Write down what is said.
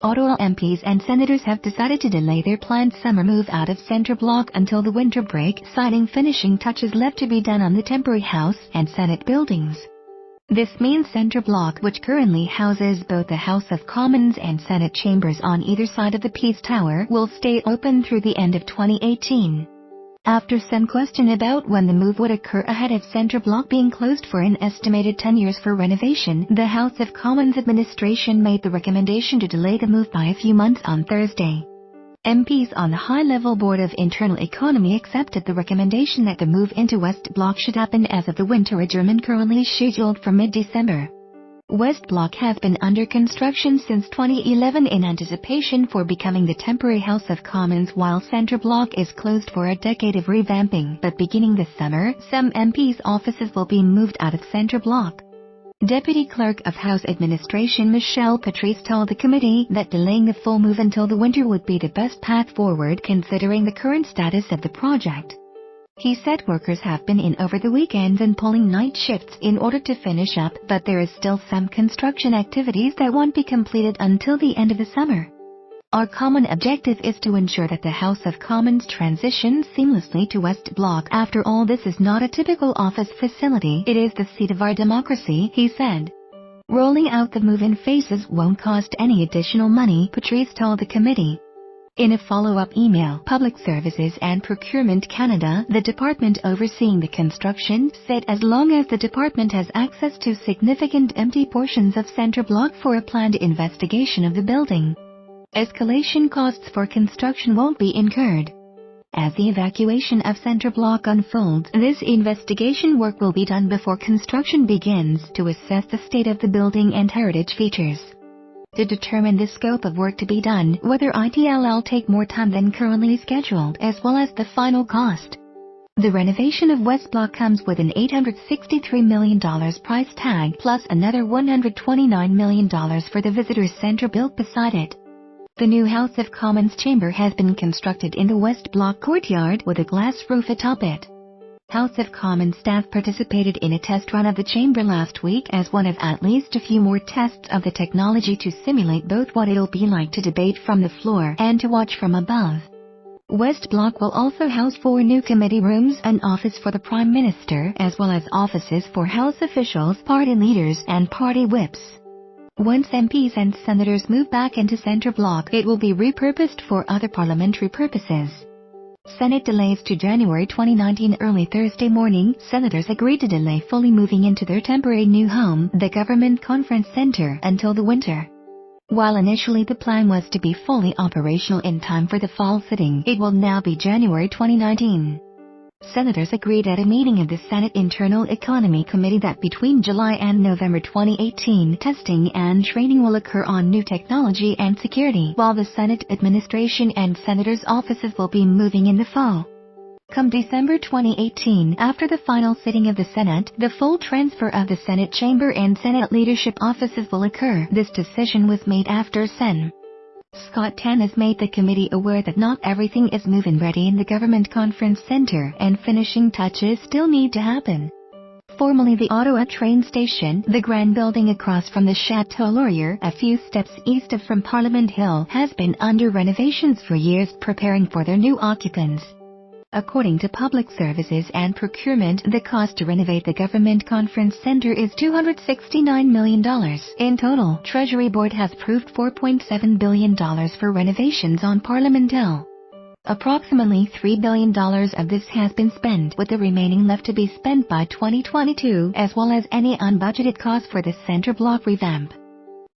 Ottawa MPs and senators have decided to delay their planned summer move out of Centre Block until the winter break, citing finishing touches left to be done on the temporary House and Senate buildings. This means Centre Block, which currently houses both the House of Commons and Senate chambers on either side of the Peace Tower, will stay open through the end of 2018. After some question about when the move would occur ahead of Centre Block being closed for an estimated 10 years for renovation, the House of Commons administration made the recommendation to delay the move by a few months on Thursday. MPs on the high-level Board of Internal Economy accepted the recommendation that the move into West Block should happen as of the winter adjournment currently scheduled for mid-December. West Block has been under construction since 2011 in anticipation for becoming the temporary House of Commons, while Centre Block is closed for a decade of revamping. But beginning this summer, some MPs' offices will be moved out of Centre Block. Deputy Clerk of House Administration Michelle Patrice told the committee that delaying the full move until the winter would be the best path forward considering the current status of the project. He said workers have been in over the weekends and pulling night shifts in order to finish up, but there is still some construction activities that won't be completed until the end of the summer. Our common objective is to ensure that the House of Commons transitions seamlessly to West Block. After all, this is not a typical office facility, it is the seat of our democracy, he said. Rolling out the move in phases won't cost any additional money, Patrice told the committee. In a follow-up email, Public Services and Procurement Canada, the department overseeing the construction, said as long as the department has access to significant empty portions of Centre Block for a planned investigation of the building, escalation costs for construction won't be incurred. As the evacuation of Centre Block unfolds, this investigation work will be done before construction begins to assess the state of the building and heritage features. To determine the scope of work to be done, whether it'll take more time than currently scheduled, as well as the final cost. The renovation of West Block comes with an $863 million price tag, plus another $129 million for the Visitors Centre built beside it. The new House of Commons chamber has been constructed in the West Block courtyard with a glass roof atop it. House of Commons staff participated in a test run of the chamber last week as one of at least a few more tests of the technology to simulate both what it'll be like to debate from the floor and to watch from above. West Block will also house 4 new committee rooms, an office for the Prime Minister, as well as offices for House officials, party leaders, and party whips. Once MPs and senators move back into Centre Block, it will be repurposed for other parliamentary purposes. Senate delays to January 2019. Early Thursday morning, senators agreed to delay fully moving into their temporary new home, the Government Conference Centre, until the winter. While initially the plan was to be fully operational in time for the fall sitting, it will now be January 2019. Senators agreed at a meeting of the Senate Internal Economy Committee that between July and November 2018, testing and training will occur on new technology and security, while the Senate administration and senators' offices will be moving in the fall. Come December 2018, after the final sitting of the Senate, the full transfer of the Senate chamber and Senate leadership offices will occur. This decision was made after Sen. Scott Tannis made the committee aware that not everything is move-in ready in the Government Conference Centre, and finishing touches still need to happen. Formerly the Ottawa train station, the Grand Building across from the Chateau Laurier, a few steps east of from Parliament Hill, has been under renovations for years, preparing for their new occupants. According to Public Services and Procurement, the cost to renovate the Government Conference Centre is $269 million. In total, Treasury Board has approved $4.7 billion for renovations on Parliament Hill. Approximately $3 billion of this has been spent, with the remaining left to be spent by 2022, as well as any unbudgeted costs for the Centre Block revamp.